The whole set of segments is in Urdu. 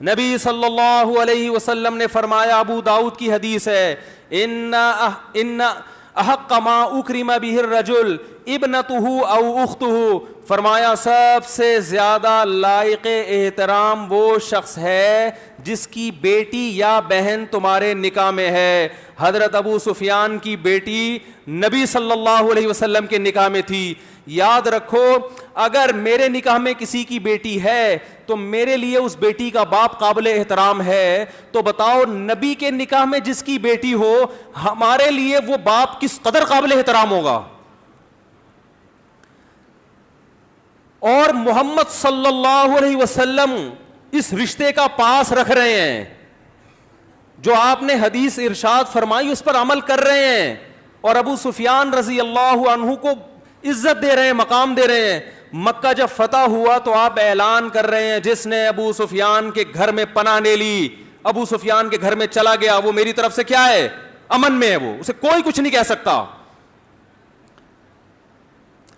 نبی صلی اللہ علیہ وسلم نے فرمایا، ابو داؤد کی حدیث ہے، ان احق ما اکرم بہ الرجل ابنتہ او اختہ، فرمایا سب سے زیادہ لائق احترام وہ شخص ہے جس کی بیٹی یا بہن تمہارے نکاح میں ہے۔ حضرت ابو سفیان کی بیٹی نبی صلی اللہ علیہ وسلم کے نکاح میں تھی۔ یاد رکھو، اگر میرے نکاح میں کسی کی بیٹی ہے تو میرے لیے اس بیٹی کا باپ قابل احترام ہے، تو بتاؤ نبی کے نکاح میں جس کی بیٹی ہو، ہمارے لیے وہ باپ کس قدر قابل احترام ہوگا۔ اور محمد صلی اللہ علیہ وسلم اس رشتے کا پاس رکھ رہے ہیں، جو آپ نے حدیث ارشاد فرمائی اس پر عمل کر رہے ہیں، اور ابو سفیان رضی اللہ عنہ کو عزت دے رہے ہیں، مقام دے رہے ہیں۔ مکہ جب فتح ہوا تو آپ اعلان کر رہے ہیں، جس نے ابو سفیان کے گھر میں پناہ لے لی، ابو سفیان کے گھر میں چلا گیا، وہ میری طرف سے کیا ہے؟ امن میں ہے، وہ اسے کوئی کچھ نہیں کہہ سکتا۔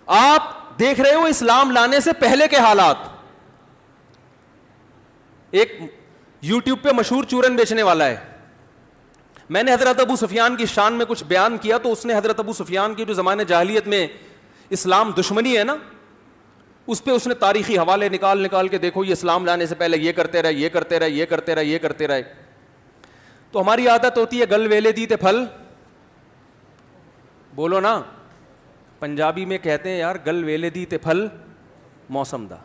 آپ دیکھ رہے ہو اسلام لانے سے پہلے کے حالات۔ ایک یوٹیوب پہ مشہور چورن بیچنے والا ہے، میں نے حضرت ابو سفیان کی شان میں کچھ بیان کیا تو اس نے حضرت ابو سفیان کی جو زمانے جاہلیت میں اسلام دشمنی ہے نا، اس پہ اس نے تاریخی حوالے نکال کے دیکھو، یہ اسلام لانے سے پہلے یہ کرتے رہے، یہ کرتے رہے، یہ کرتے رہے، یہ کرتے رہے۔ تو ہماری عادت ہوتی ہے گل ویلے دی تے پھل، بولو نا، پنجابی میں کہتے ہیں یار گل ویلے دی تے پھل موسم دا۔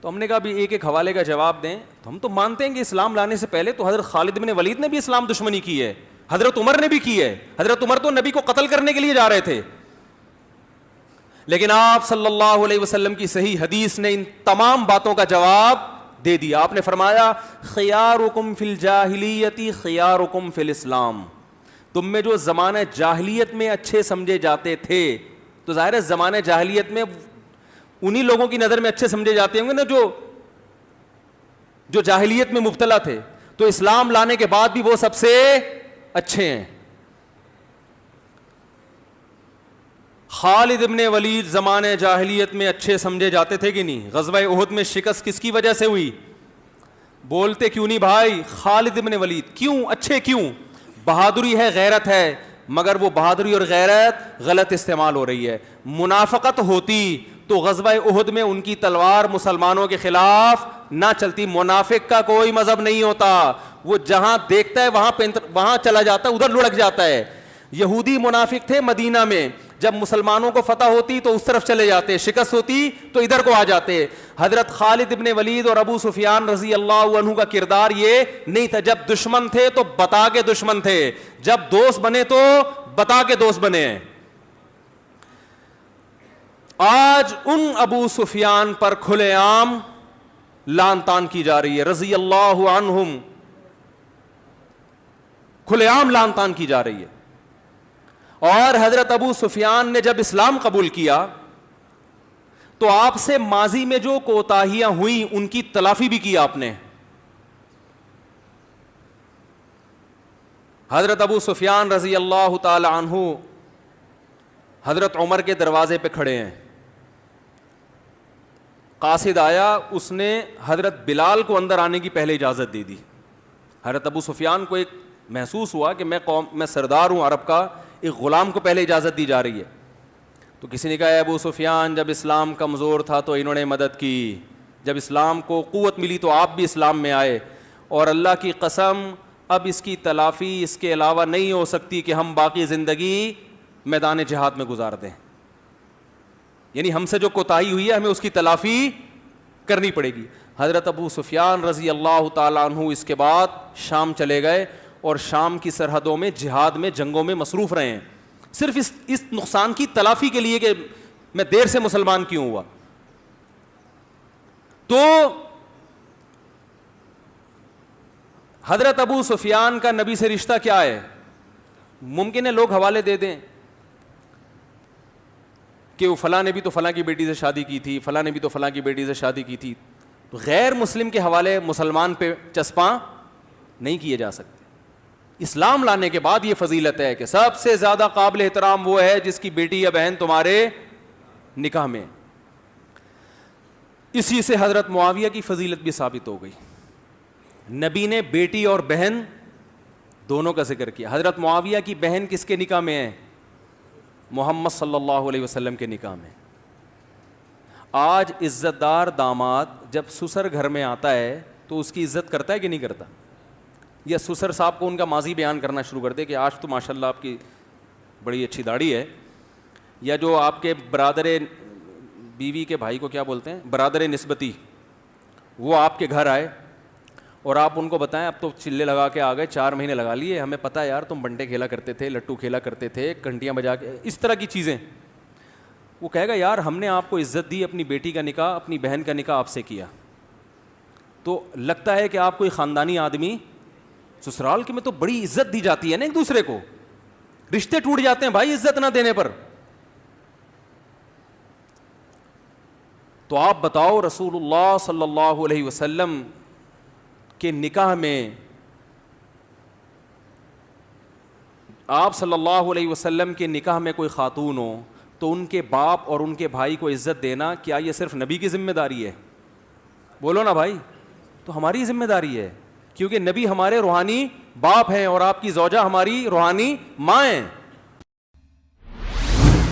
تو ہم نے کہا بھی ایک ایک حوالے کا جواب دیں۔ تو ہم تو مانتے ہیں کہ اسلام لانے سے پہلے تو حضرت خالد بن ولید نے بھی اسلام دشمنی کی ہے، حضرت عمر نے بھی کی ہے، حضرت عمر تو نبی کو قتل کرنے کے لیے جا رہے تھے، لیکن آپ صلی اللہ علیہ وسلم کی صحیح حدیث نے ان تمام باتوں کا جواب دے دیا۔ آپ نے فرمایا خیارکم فی الجاہلیت خیارکم فی الاسلام، تم میں جو زمانہ جاہلیت میں اچھے سمجھے جاتے تھے، تو ظاہر ہے زمانہ جاہلیت میں انہی لوگوں کی نظر میں اچھے سمجھے جاتے ہوں گے نا جو جاہلیت میں مبتلا تھے، تو اسلام لانے کے بعد بھی وہ سب سے اچھے ہیں۔ خالد ابن ولید زمانے جاہلیت میں اچھے سمجھے جاتے تھے کہ نہیں؟ غزوہ احد میں شکست کس کی وجہ سے ہوئی؟ بولتے کیوں نہیں بھائی؟ خالد ابن ولید۔ کیوں اچھے؟ کیوں؟ بہادری ہے، غیرت ہے، مگر وہ بہادری اور غیرت غلط استعمال ہو رہی ہے۔ منافقت ہوتی تو غزوہ احد میں ان کی تلوار مسلمانوں کے خلاف نہ چلتی۔ منافق کا کوئی مذہب نہیں ہوتا، وہ جہاں دیکھتا ہے وہاں چلا جاتا ہے، ادھر لڑک جاتا ہے۔ یہودی منافق تھے مدینہ میں، جب مسلمانوں کو فتح ہوتی تو اس طرف چلے جاتے، شکست ہوتی تو ادھر کو آ جاتے۔ حضرت خالد ابن ولید اور ابو سفیان رضی اللہ عنہ کا کردار یہ نہیں تھا، جب دشمن تھے تو بتا کے دشمن تھے، جب دوست بنے تو بتا کے دوست بنے ہیں۔ آج ان ابو سفیان پر کھلے عام لعن طعن کی جا رہی ہے، رضی اللہ عنہم، کھلے عام لعن طعن کی جا رہی ہے۔ اور حضرت ابو سفیان نے جب اسلام قبول کیا تو آپ سے ماضی میں جو کوتاہیاں ہوئیں ان کی تلافی بھی کی آپ نے۔ حضرت ابو سفیان رضی اللہ تعالی عنہ حضرت عمر کے دروازے پہ کھڑے ہیں، قاصد آیا، اس نے حضرت بلال کو اندر آنے کی پہلے اجازت دے دی۔ حضرت ابو سفیان کو ایک محسوس ہوا کہ میں سردار ہوں عرب کا، ایک غلام کو پہلے اجازت دی جا رہی ہے۔ تو کسی نے کہا اے ابو سفیان، جب اسلام کمزور تھا تو انہوں نے مدد کی، جب اسلام کو قوت ملی تو آپ بھی اسلام میں آئے، اور اللہ کی قسم اب اس کی تلافی اس کے علاوہ نہیں ہو سکتی کہ ہم باقی زندگی میدان جہاد میں گزار دیں، یعنی ہم سے جو کوتاہی ہوئی ہے ہمیں اس کی تلافی کرنی پڑے گی۔ حضرت ابو سفیان رضی اللہ تعالیٰ عنہ اس کے بعد شام چلے گئے اور شام کی سرحدوں میں جہاد میں جنگوں میں مصروف رہے ہیں، صرف اس نقصان کی تلافی کے لیے کہ میں دیر سے مسلمان کیوں ہوا۔ تو حضرت ابو سفیان کا نبی سے رشتہ کیا ہے؟ ممکن ہے لوگ حوالے دے دیں کہ وہ فلاں نے بھی تو فلاں کی بیٹی سے شادی کی تھی، فلاں نے بھی تو فلاں کی بیٹی سے شادی کی تھی، تو غیر مسلم کے حوالے مسلمان پہ چسپاں نہیں کیے جا سکتے۔ اسلام لانے کے بعد یہ فضیلت ہے کہ سب سے زیادہ قابل احترام وہ ہے جس کی بیٹی یا بہن تمہارے نکاح میں۔ اسی سے حضرت معاویہ کی فضیلت بھی ثابت ہو گئی۔ نبی نے بیٹی اور بہن دونوں کا ذکر کیا. حضرت معاویہ کی بہن کس کے نکاح میں ہے؟ محمد صلی اللہ علیہ وسلم کے نکاح میں. آج عزت دار داماد جب سسر گھر میں آتا ہے تو اس کی عزت کرتا ہے کہ نہیں کرتا؟ یا سسر صاحب کو ان کا ماضی بیان کرنا شروع کر دے کہ آج تو ماشاء اللہ آپ کی بڑی اچھی داڑھی ہے. یا جو آپ کے برادر بیوی کے بھائی کو کیا بولتے ہیں، برادر نسبتی، وہ آپ کے گھر آئے اور آپ ان کو بتائیں اب تو چلے لگا کے آ گئے، 4 مہینے لگا لیے، ہمیں پتہ ہے یار تم بنٹے کھیلا کرتے تھے، لٹو کھیلا کرتے تھے، گھنٹیاں بجا کے، اس طرح کی چیزیں. وہ کہے گا یار ہم نے آپ کو عزت دی، اپنی بیٹی کا نکاح، اپنی بہن کا نکاح آپ سے کیا. تو لگتا ہے کہ آپ کوئی خاندانی آدمی، سسرال کے میں تو بڑی عزت دی جاتی ہے نا ایک دوسرے کو، رشتے ٹوٹ جاتے ہیں بھائی عزت نہ دینے پر. تو آپ بتاؤ رسول اللہ صلی اللہ علیہ وسلم کے نکاح میں، آپ صلی اللہ علیہ وسلم کے نکاح میں کوئی خاتون ہو تو ان کے باپ اور ان کے بھائی کو عزت دینا کیا یہ صرف نبی کی ذمہ داری ہے؟ بولو نا بھائی. تو ہماری ذمہ داری ہے، کیونکہ نبی ہمارے روحانی باپ ہیں اور آپ کی زوجہ ہماری روحانی ماں ہیں.